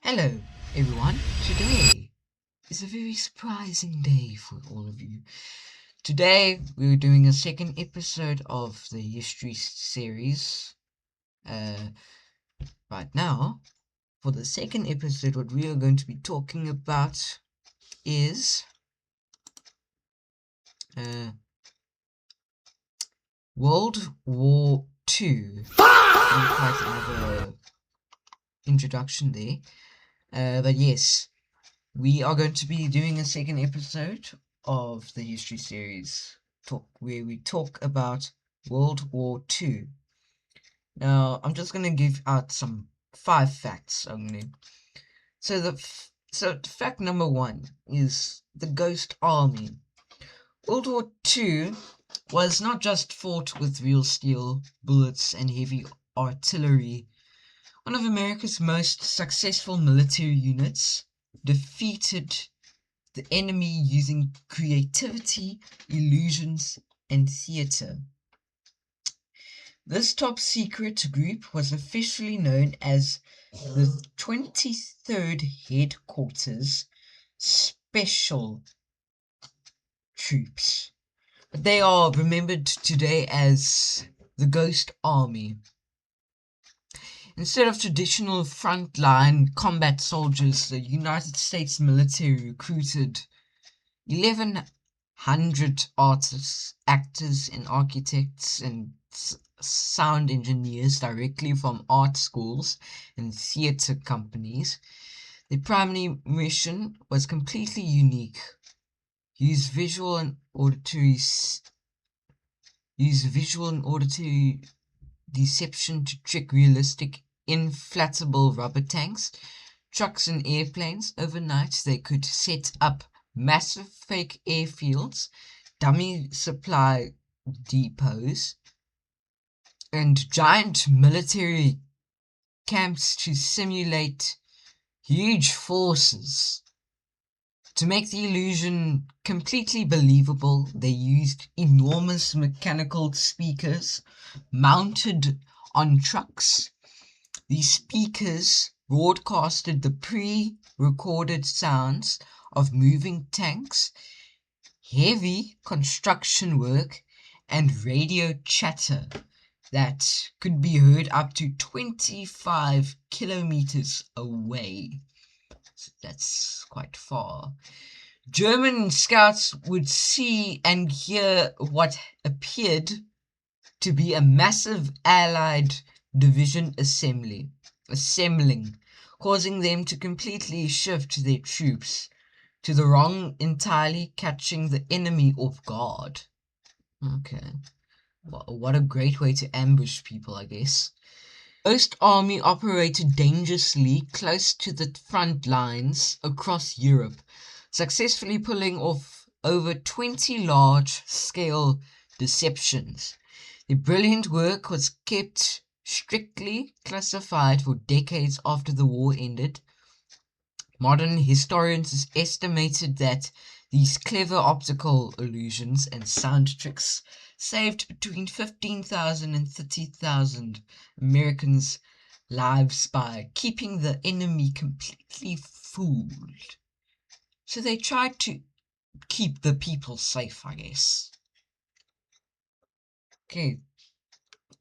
Hello, everyone. Today is a very surprising day for all of you. Today, we're doing a second episode of the history series. Right now, for the second episode, what we are going to be talking about is World War II. Quite another introduction there. But yes, we are going to be doing a second episode of the history series where we talk about World War II. Now, I'm just going to give out some 5 facts only. So fact number 1 is the Ghost Army. World War II was not just fought with real steel, bullets, and heavy artillery. One of America's most successful military units defeated the enemy using creativity, illusions, and theater. This top secret group was officially known as the 23rd Headquarters Special Troops. But they are remembered today as the Ghost Army. Instead of traditional frontline combat soldiers, the United States military recruited 1,100 artists, actors, and architects and sound engineers directly from art schools and theatre companies. The primary mission was completely unique. Use visual and auditory deception to trick realistic inflatable rubber tanks, trucks, and airplanes. Overnight, they could set up massive fake airfields, dummy supply depots, and giant military camps to simulate huge forces. To make the illusion completely believable, they used enormous mechanical speakers mounted on trucks. These speakers broadcasted the pre-recorded sounds of moving tanks, heavy construction work, and radio chatter that could be heard up to 25 kilometers away. So that's quite far. German scouts would see and hear what appeared to be a massive Allied division assembling, causing them to completely shift their troops to the wrong entirely, catching the enemy off guard. Okay. What a great way to ambush people, I guess. The Ghost Army operated dangerously close to the front lines across Europe, successfully pulling off over 20 large-scale deceptions. Their brilliant work was kept strictly classified for decades after the war ended. Modern historians estimated that these clever optical illusions and sound tricks saved between 15,000 and 30,000 Americans' lives by keeping the enemy completely fooled. So they tried to keep the people safe, I guess. Okay,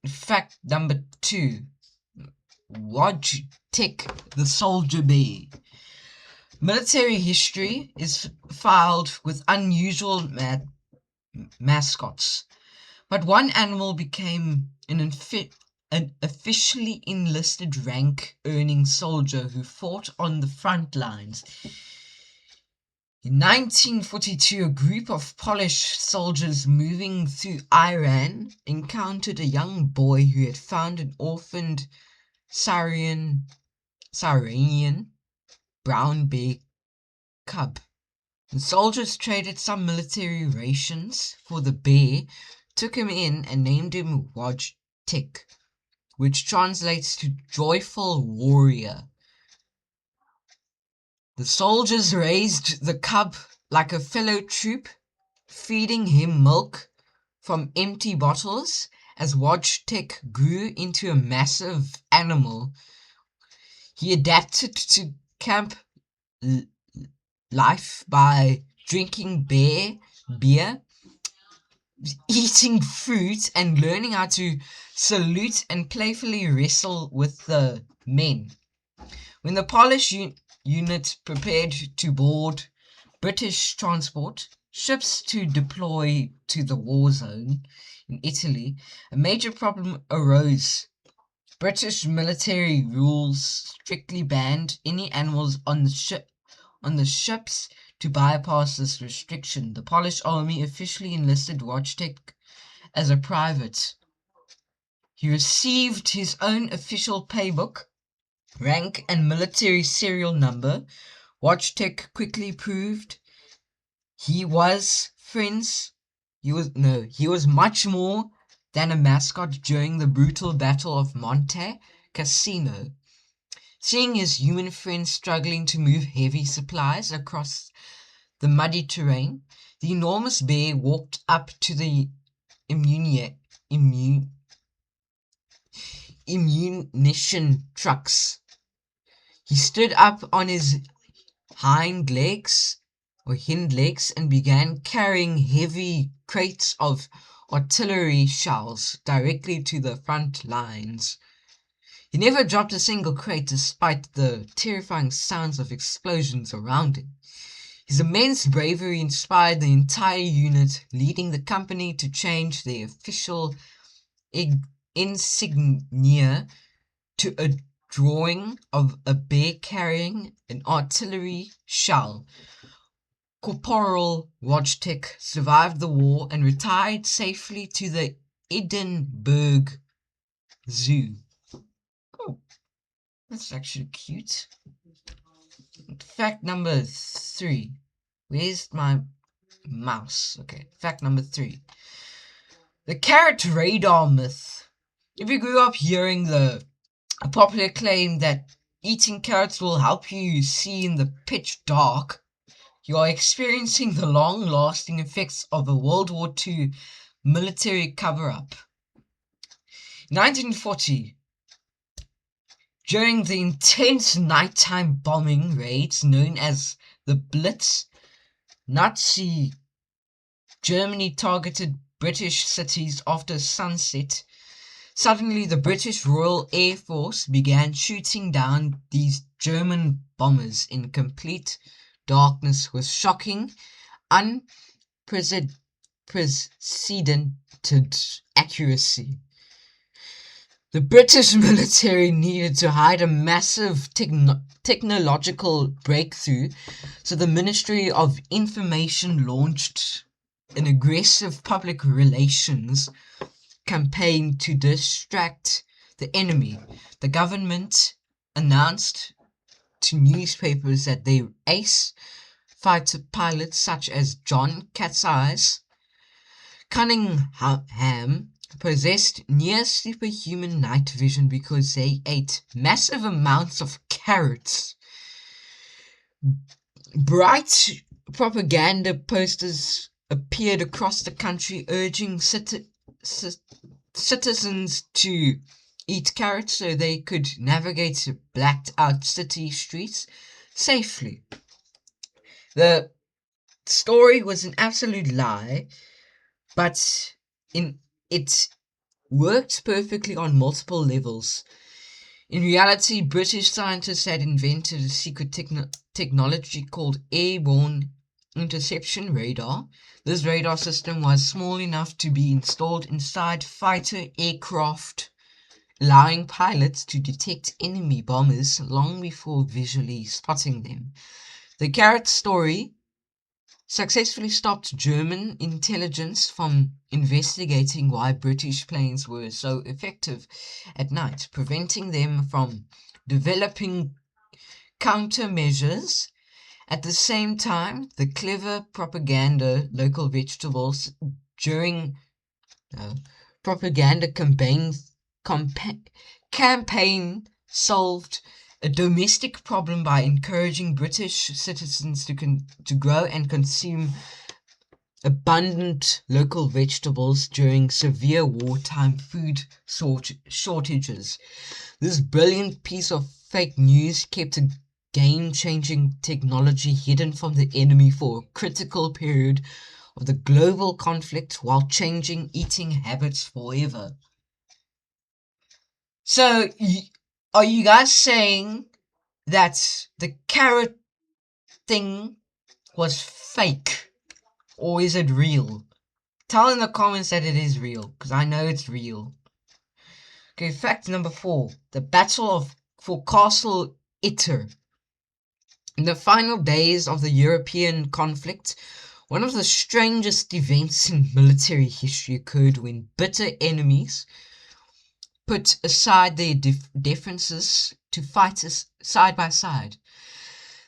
fact number 2. Wojtek the Soldier Bee. Military history is filled with unusual mascots, but one animal became an officially enlisted rank-earning soldier who fought on the front lines. In 1942, a group of Polish soldiers moving through Iran encountered a young boy who had found an orphaned Sirenian brown bear cub. The soldiers traded some military rations for the bear, took him in, and named him Wojtek, which translates to joyful warrior. The soldiers raised the cub like a fellow troop, feeding him milk from empty bottles. As Wojtek grew into a massive animal, he adapted to camp life by drinking beer, eating fruit, and learning how to salute and playfully wrestle with the men. When the Polish unit prepared to board British transport ships to deploy to the war zone in Italy, a major problem arose. British military rules strictly banned any animals on the ships. To bypass this restriction, the Polish army officially enlisted Wojtek as a private. He received his own official paybook, rank, and military serial number. Wojtek quickly proved he was much more than a mascot during the brutal Battle of Monte Cassino. Seeing his human friends struggling to move heavy supplies across the muddy terrain, the enormous bear walked up to the ammunition trucks. He stood up on his hind legs and began carrying heavy crates of artillery shells directly to the front lines. He never dropped a single crate despite the terrifying sounds of explosions around him. His immense bravery inspired the entire unit, leading the company to change their official insignia to a drawing of a bear carrying an artillery shell. Corporal Wojtek survived the war and retired safely to the Edinburgh Zoo. Oh, that's actually cute. Fact number 3. Where's my mouse? Okay, fact number 3. The carrot radar myth. If you grew up hearing a popular claim that eating carrots will help you see in the pitch dark, you are experiencing the long-lasting effects of a World War II military cover-up. In 1940, during the intense nighttime bombing raids known as the Blitz, Nazi Germany targeted British cities after sunset. Suddenly, the British Royal Air Force began shooting down these German bombers in complete darkness with shocking, unprecedented accuracy. The British military needed to hide a massive technological breakthrough, so the Ministry of Information launched an aggressive public relations campaign to distract the enemy. The government announced to newspapers that their ace fighter pilots such as John Cat's Cunningham possessed near superhuman night vision because they ate massive amounts of carrots. Bright propaganda posters appeared across the country urging citizens to eat carrots so they could navigate blacked out city streets safely. The story was an absolute lie, but it worked perfectly on multiple levels. In reality, British scientists had invented a secret technology called airborne interception radar. This radar system was small enough to be installed inside fighter aircraft, allowing pilots to detect enemy bombers long before visually spotting them. The carrot story successfully stopped German intelligence from investigating why British planes were so effective at night, preventing them from developing countermeasures. At the same time, the clever propaganda local vegetables during propaganda campaign solved a domestic problem by encouraging British citizens to grow and consume abundant local vegetables during severe wartime food shortages. This brilliant piece of fake news kept game-changing technology hidden from the enemy for a critical period of the global conflict while changing eating habits forever. So, are you guys saying that the carrot thing was fake? Or is it real? Tell in the comments that it is real, because I know it's real. Okay, fact number 4. The battle for Castle Itter. In the final days of the European conflict, one of the strangest events in military history occurred when bitter enemies put aside their differences to fight side by side.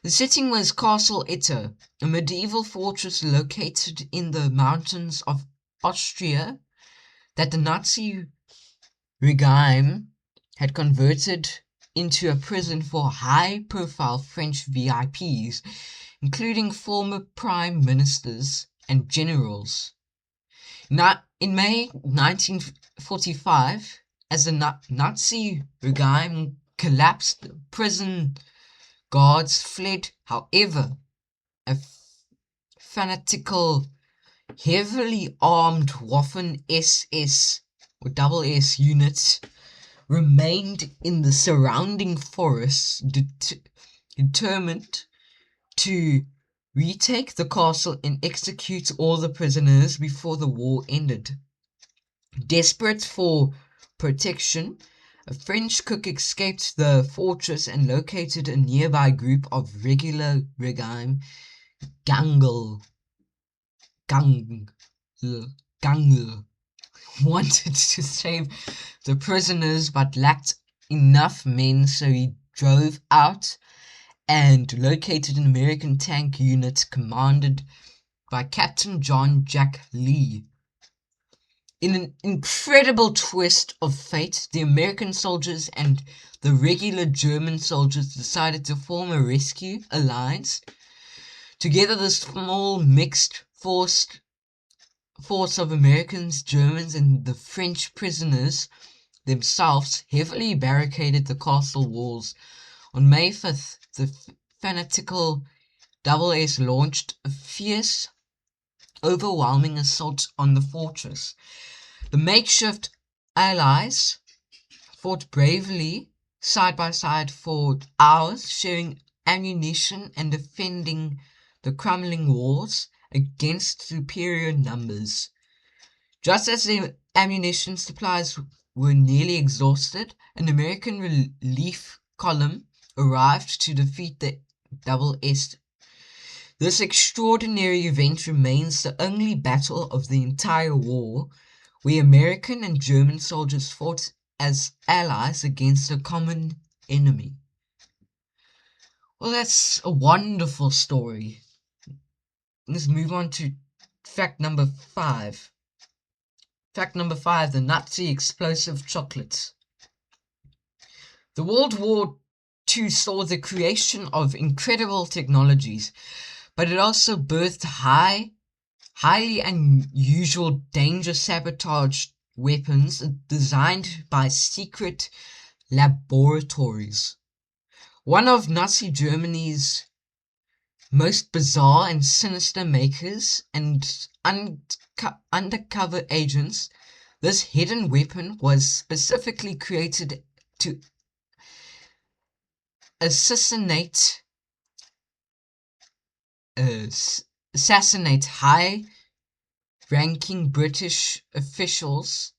The setting was Castle Itter, a medieval fortress located in the mountains of Austria that the Nazi regime had converted into a prison for high-profile French VIPs, including former prime ministers and generals. Now, in May 1945, as the Nazi regime collapsed, the prison guards fled. However, a fanatical, heavily armed Waffen-SS or double S units remained in the surrounding forests, determined to retake the castle and execute all the prisoners before the war ended. Desperate for protection, a French cook escaped the fortress and located a nearby group of regular regime gangle wanted to save the prisoners but lacked enough men, so he drove out and located an American tank unit commanded by Captain John Jack Lee. In an incredible twist of fate, the American soldiers and the regular German soldiers decided to form a rescue alliance. Together, the small mixed force of Americans, Germans, and the French prisoners themselves heavily barricaded the castle walls. On May 5th, the fanatical Double S launched a fierce, overwhelming assault on the fortress. The makeshift allies fought bravely side by side for hours, sharing ammunition and defending the crumbling walls against superior numbers. Just as the ammunition supplies were nearly exhausted, an American relief column arrived to defeat the Double S. This extraordinary event remains the only battle of the entire war where American and German soldiers fought as allies against a common enemy. Well, that's a wonderful story. Let's move on to fact number 5. Fact number 5, the Nazi explosive chocolates. The World War II saw the creation of incredible technologies, but it also birthed highly unusual danger sabotage weapons designed by secret laboratories. One of Nazi Germany's most bizarre and sinister makers and undercover agents, this hidden weapon was specifically created to assassinate high-ranking British officials.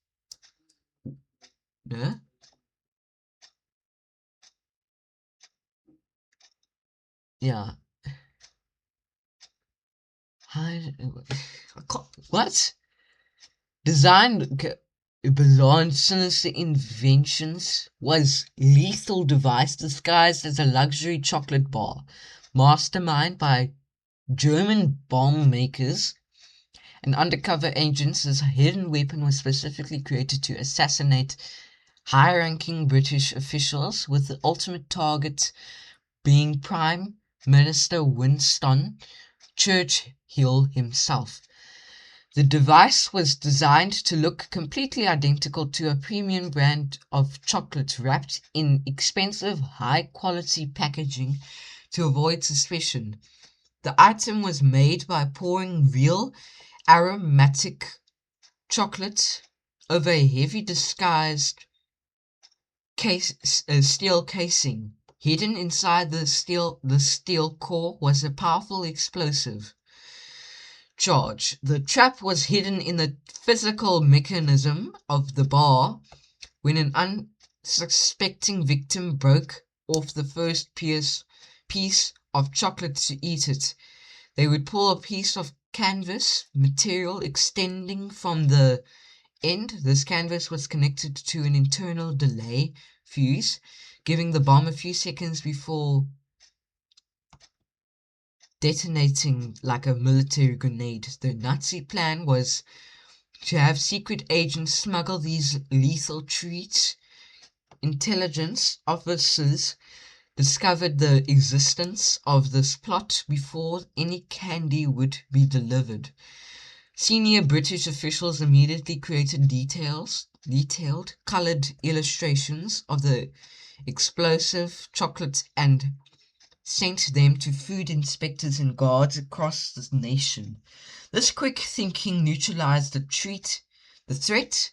Yeah. What? Designed beyond sinister inventions was lethal device disguised as a luxury chocolate bar, masterminded by German bomb makers and undercover agents. This hidden weapon was specifically created to assassinate high-ranking British officials, with the ultimate target being Prime Minister Winston Churchill himself. The device was designed to look completely identical to a premium brand of chocolate wrapped in expensive, high-quality packaging to avoid suspicion. The item was made by pouring real aromatic chocolate over a heavy disguised steel casing. Hidden inside the steel core was a powerful explosive charge. The trap was hidden in the physical mechanism of the bar. When an unsuspecting victim broke off the first piece of chocolate to eat it, they would pull a piece of canvas material extending from the end. This canvas was connected to an internal delay fuse, giving the bomb a few seconds before detonating like a military grenade. The Nazi plan was to have secret agents smuggle these lethal treats. Intelligence officers discovered the existence of this plot before any candy would be delivered. Senior British officials immediately created detailed, colored illustrations of the explosive chocolates and sent them to food inspectors and guards across the nation. This quick thinking neutralized the threat,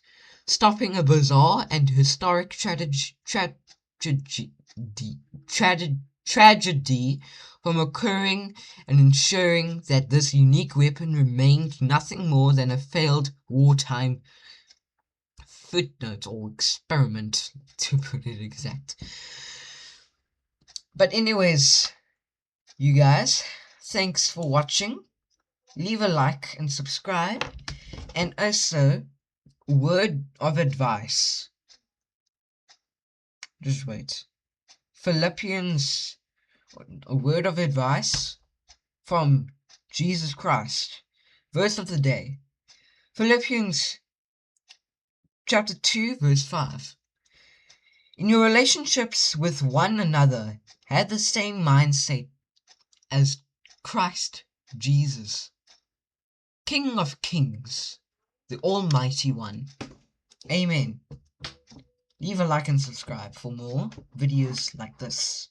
stopping a bizarre and historic tragedy from occurring and ensuring that this unique weapon remained nothing more than a failed wartime footnote or experiment, to put it exact. But anyways, you guys, thanks for watching. Leave a like and subscribe. And also, word of advice. Just wait. Philippians, a word of advice from Jesus Christ. Verse of the day. Philippians chapter 2, verse 5. In your relationships with one another, have the same mindset as Christ Jesus, King of Kings, the Almighty One. Amen. Leave a like and subscribe for more videos like this.